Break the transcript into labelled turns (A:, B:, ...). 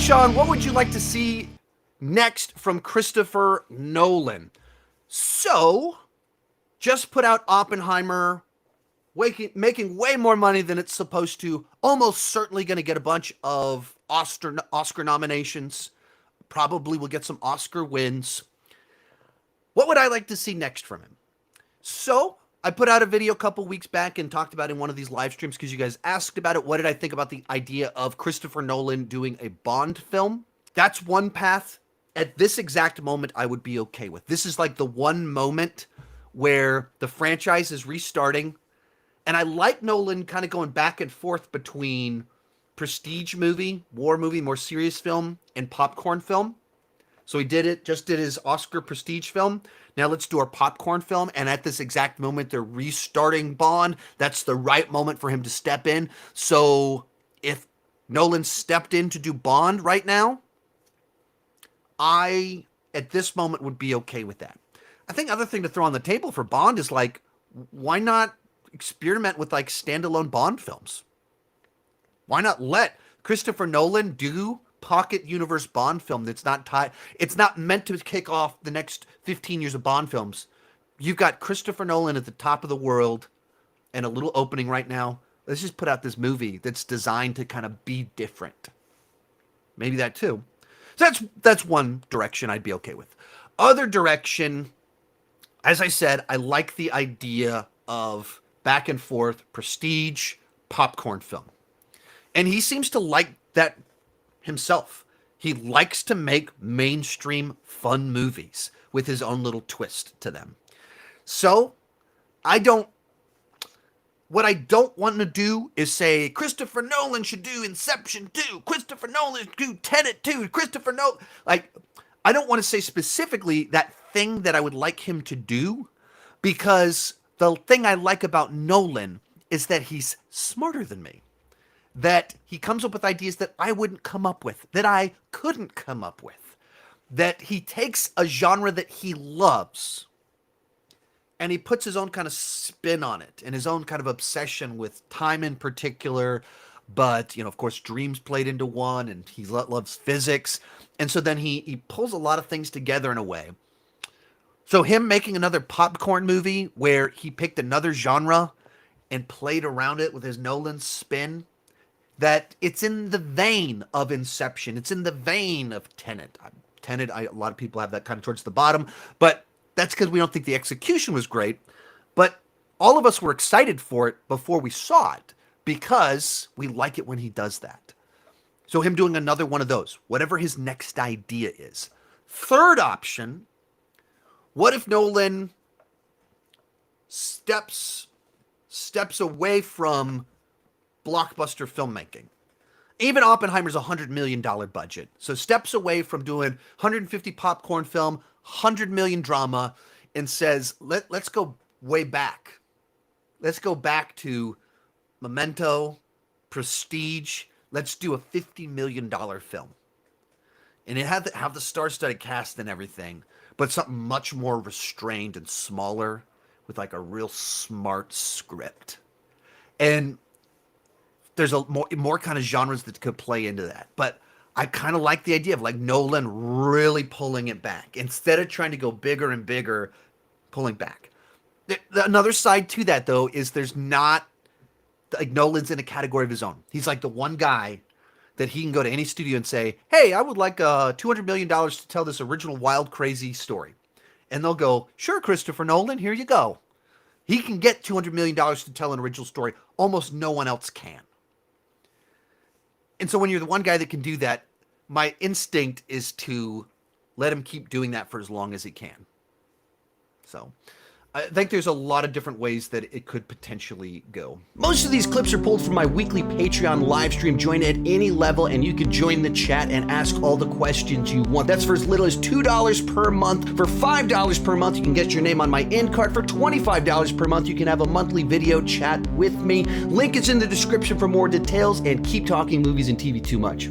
A: Sean, what would you like to see next from Christopher Nolan? So, just put out Oppenheimer, making way more money than it's supposed to, almost certainly going to get a bunch of Oscar nominations, probably will get some Oscar wins. What would I like to see next from him? So, I put out a video a couple weeks back and talked about it in one of these live streams because you guys asked about it. What did I think about the idea of Christopher Nolan doing a Bond film? That's one path at this exact moment I would be okay with. This is like the one moment where the franchise is restarting. And I like Nolan kind of going back and forth between prestige movie, war movie, more serious film, and popcorn film. So he just did his Oscar prestige film. Now let's do our popcorn film. And at this exact moment, they're restarting Bond. That's the right moment for him to step in. So if Nolan stepped in to do Bond right now, I, at this moment, would be okay with that. I think other thing to throw on the table for Bond is like, why not experiment with like standalone Bond films? Why not let Christopher Nolan do pocket universe Bond film that's not tied? It's not meant to kick off the next 15 years of Bond films. You've got Christopher Nolan at the top of the world and a little opening right now. Let's just put out this movie that's designed to kind of be different. Maybe that too. So that's one direction I'd be okay with. Other direction, as I said, I like the idea of back and forth prestige popcorn film. And he seems to like that himself. He likes to make mainstream fun movies with his own little twist to them. So, what I don't want to do is say, Christopher Nolan should do Inception 2, Christopher Nolan should do Tenet 2, Christopher Nolan. Like, I don't want to say specifically that thing that I would like him to do, because the thing I like about Nolan is that he's smarter than me. That he comes up with ideas that I wouldn't come up with, that I couldn't come up with. That he takes a genre that he loves and he puts his own kind of spin on it and his own kind of obsession with time in particular. But, of course, dreams played into one, and he loves physics. And so then he pulls a lot of things together in a way. So him making another popcorn movie where he picked another genre and played around it with his Nolan spin, that it's in the vein of Inception. It's in the vein of Tenet. A lot of people have that kind of towards the bottom, but that's because we don't think the execution was great. But all of us were excited for it before we saw it because we like it when he does that. So him doing another one of those, whatever his next idea is. Third option, what if Nolan steps away from blockbuster filmmaking? Even Oppenheimer's $100 million budget. So steps away from doing 150 popcorn film, 100 million drama, and says, let's go way back. Let's go back to Memento, Prestige. Let's do a $50 million film. And it had to have the star-studded cast and everything, but something much more restrained and smaller with like a real smart script. And there's a more kind of genres that could play into that. But I kind of like the idea of like Nolan really pulling it back instead of trying to go bigger and bigger, pulling back. Another side to that, though, is there's not like Nolan's in a category of his own. He's like the one guy that he can go to any studio and say, hey, I would like $200 million to tell this original wild, crazy story. And they'll go, sure, Christopher Nolan, here you go. He can get $200 million to tell an original story. Almost no one else can. And so when you're the one guy that can do that, my instinct is to let him keep doing that for as long as he can. So I think there's a lot of different ways that it could potentially go.
B: Most of these clips are pulled from my weekly Patreon live stream. Join at any level and you can join the chat and ask all the questions you want. That's for as little as $2 per month. For $5 per month, you can get your name on my end card. For $25 per month, you can have a monthly video chat with me. Link is in the description for more details, and keep talking movies and TV too much.